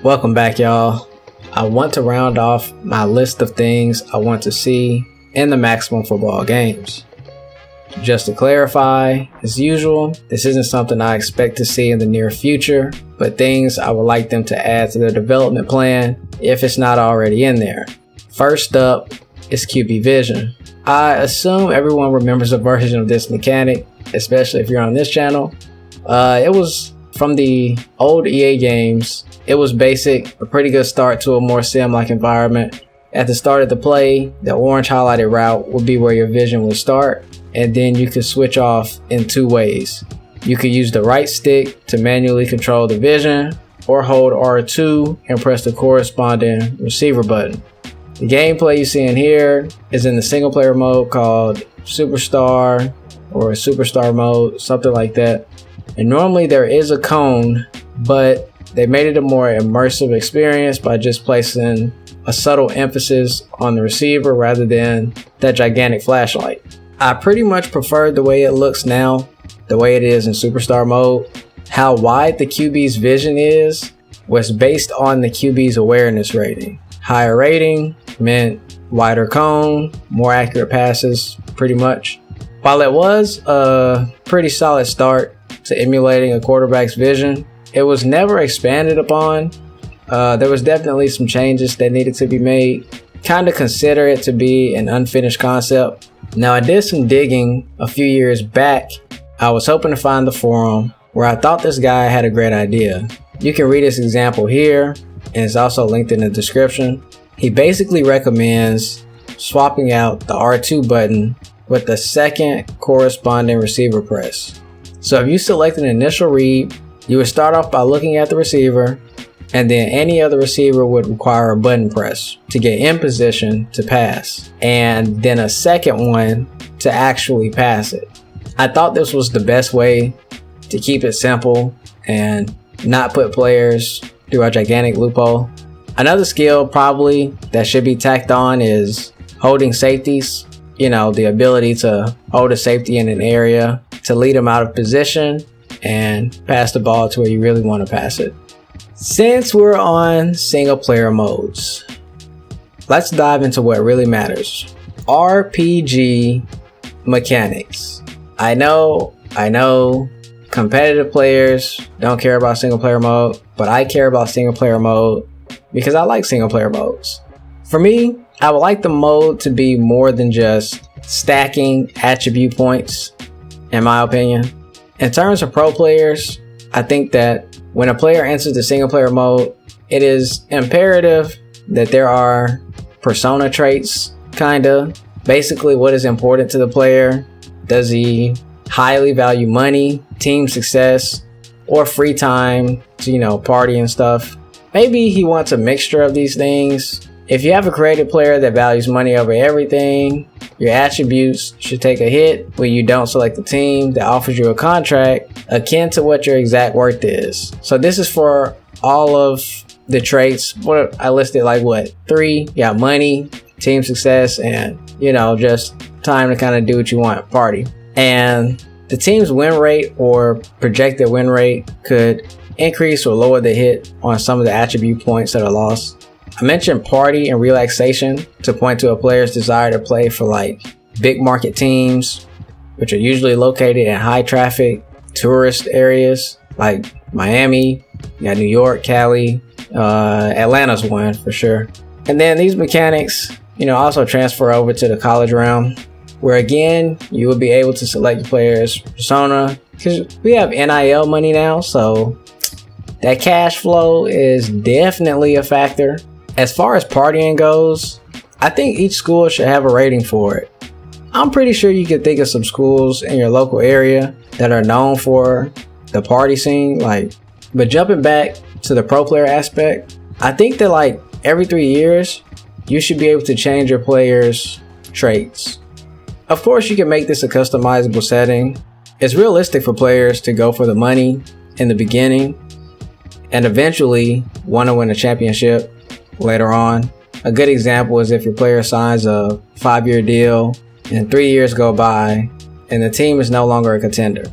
Welcome back, y'all. I want to round off my list of things I want to see in the maximum football games. Just to clarify, as usual, this isn't something I expect to see in the near future, but things I would like them to add to their development plan if it's not already in there. First up is QB vision. I assume everyone remembers a version of this mechanic, especially if you're on this channel. It was from the old EA games. It was basic, a pretty good start to a more sim-like environment. At the start of the play, the orange highlighted route would be where your vision would start, and then you could switch off in two ways. You could use the right stick to manually control the vision, or hold R2 and press the corresponding receiver button. The gameplay you see in here is in the single player mode called Superstar or Superstar mode, something like that. And normally there is a cone, but they made it a more immersive experience by just placing a subtle emphasis on the receiver rather than that gigantic flashlight. I pretty much prefer the way it looks now, the way it is in Superstar mode. How wide the QB's vision is was based on the QB's awareness rating. Higher rating meant wider cone, more accurate passes, pretty much. While it was a pretty solid start to emulating a quarterback's vision, it was never expanded upon. There was definitely some changes that needed to be made. Kind of consider it to be an unfinished concept. Now, I did some digging a few years back. I was hoping to find the forum where I thought this guy had a great idea. You can read his example here, and it's also linked in the description. He basically recommends swapping out the R2 button with the second corresponding receiver press. So if you select an initial read, you would start off by looking at the receiver, and then any other receiver would require a button press to get in position to pass, and then a second one to actually pass it. I thought this was the best way to keep it simple and not put players through a gigantic loophole. Another skill probably that should be tacked on is holding safeties. You know, the ability to hold a safety in an area to lead them out of position and pass the ball to where you really want to pass it. Since we're on single player modes, let's dive into what really matters. RPG mechanics. I know competitive players don't care about single player mode, but I care about single player mode because I like single player modes. For me, I would like the mode to be more than just stacking attribute points, in my opinion. In terms of pro players, I think that when a player enters the single player mode, it is imperative that there are persona traits, kinda. Basically, what is important to the player. Does he highly value money, team success, or free time to, party and stuff? Maybe he wants a mixture of these things. If you have a creative player that values money over everything, your attributes should take a hit when you don't select a team that offers you a contract akin to what your exact worth is. So this is for all of the traits. What I listed, 3. You got money, team success, and just time to kind of do what you want, party. And the team's win rate or projected win rate could increase or lower the hit on some of the attribute points that are lost. I mentioned party and relaxation to point to a player's desire to play for big market teams, which are usually located in high traffic tourist areas like Miami, you got New York, Cali, Atlanta's one for sure. And then these mechanics, also transfer over to the college realm, where again, you will be able to select your player's persona because we have NIL money now, so that cash flow is definitely a factor. As far as partying goes, I think each school should have a rating for it. I'm pretty sure you can think of some schools in your local area that are known for the party scene, but jumping back to the pro player aspect, I think that every 3 years, you should be able to change your players' traits. Of course, you can make this a customizable setting. It's realistic for players to go for the money in the beginning and eventually want to win a championship later on. A good example is if your player signs a 5-year deal and 3 years go by and the team is no longer a contender,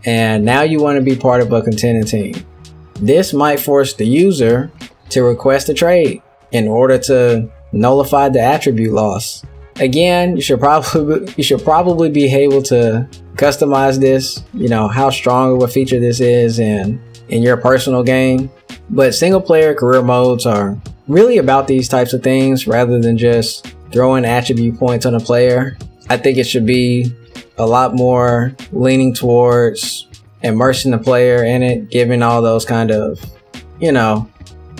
and now you want to be part of a contending team. This might force the user to request a trade in order to nullify the attribute loss. Again, you should probably be able to customize this, how strong of a feature this is in your personal game. But single player career modes are really about these types of things rather than just throwing attribute points on a player. I think it should be a lot more leaning towards immersing the player in it, giving all those kind of,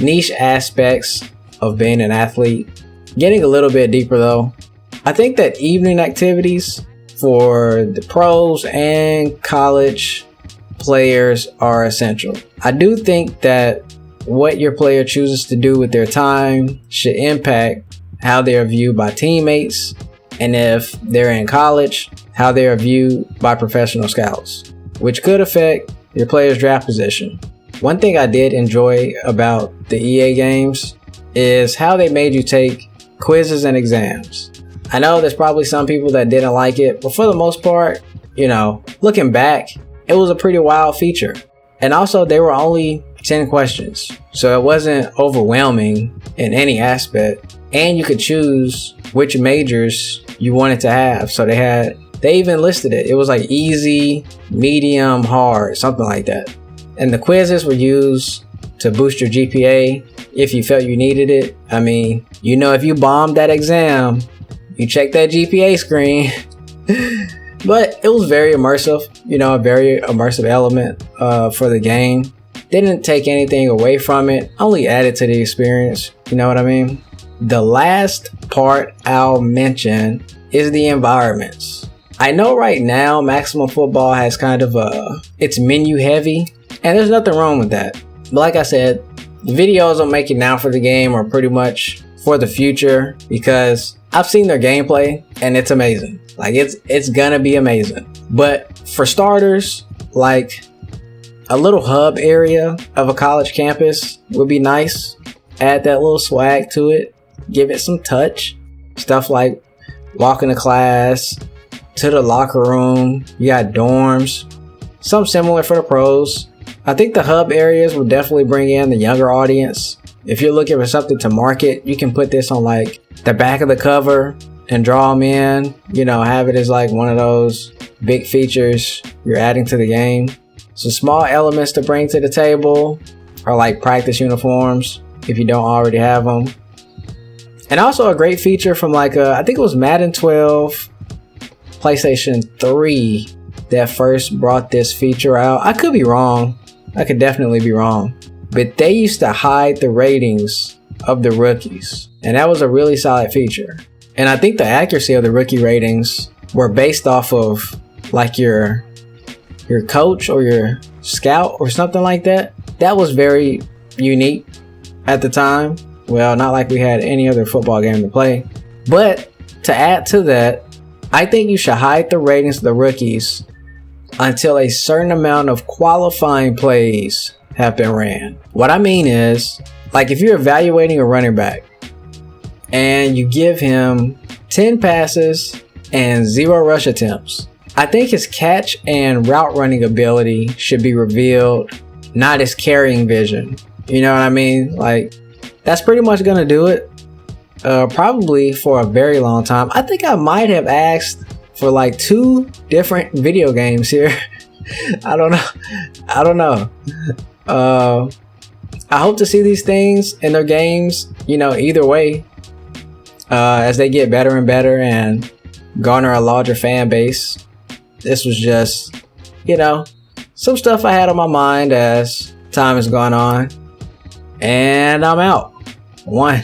niche aspects of being an athlete. Getting a little bit deeper though, I think that evening activities for the pros and college players are essential. I do think that what your player chooses to do with their time should impact how they are viewed by teammates, and if they're in college, how they are viewed by professional scouts, which could affect your player's draft position. One thing I did enjoy about the EA games is how they made you take quizzes and exams. I know there's probably some people that didn't like it, but for the most part, looking back, it was a pretty wild feature. And also, they were only 10 questions, so it wasn't overwhelming in any aspect. And you could choose which majors you wanted to have. So they even listed it. It was like easy, medium, hard, something like that. And the quizzes were used to boost your GPA if you felt you needed it. I mean, if you bombed that exam, you check that GPA screen. But it was very immersive, a very immersive element for the game. Didn't take anything away from it, only added to the experience. You know what I mean? The last part I'll mention is the environments. I know right now Maximum Football has kind of it's menu heavy, and there's nothing wrong with that. But like I said, the videos I'm making now for the game are pretty much for the future, because I've seen their gameplay and it's amazing. Like it's gonna be amazing. But for starters, like a little hub area of a college campus would be nice. Add that little swag to it. Give it some touch. Stuff like walking to class, to the locker room. You got dorms. Something similar for the pros. I think the hub areas will definitely bring in the younger audience. If you're looking for something to market, you can put this on like the back of the cover and draw them in. Have it as like one of those big features you're adding to the game. Some small elements to bring to the table are like practice uniforms if you don't already have them. And also a great feature from I think it was Madden 12, PlayStation 3 that first brought this feature out. I could be wrong. I could definitely be wrong. But they used to hide the ratings of the rookies. And that was a really solid feature. And I think the accuracy of the rookie ratings were based off of like your coach or your scout or something like that. That was very unique at the time. Well, not like we had any other football game to play. But to add to that, I think you should hide the ratings of the rookies until a certain amount of qualifying plays have been ran. What I mean is, like if you're evaluating a running back and you give him 10 passes and 0 rush attempts, I think his catch and route running ability should be revealed, not his carrying vision. You know what I mean? Like, that's pretty much gonna do it. Probably for a very long time. I think I might have asked for like 2 different video games here. I don't know. I hope to see these things in their games, either way, as they get better and better and garner a larger fan base. This was just, some stuff I had on my mind as time has gone on. And I'm out. 1.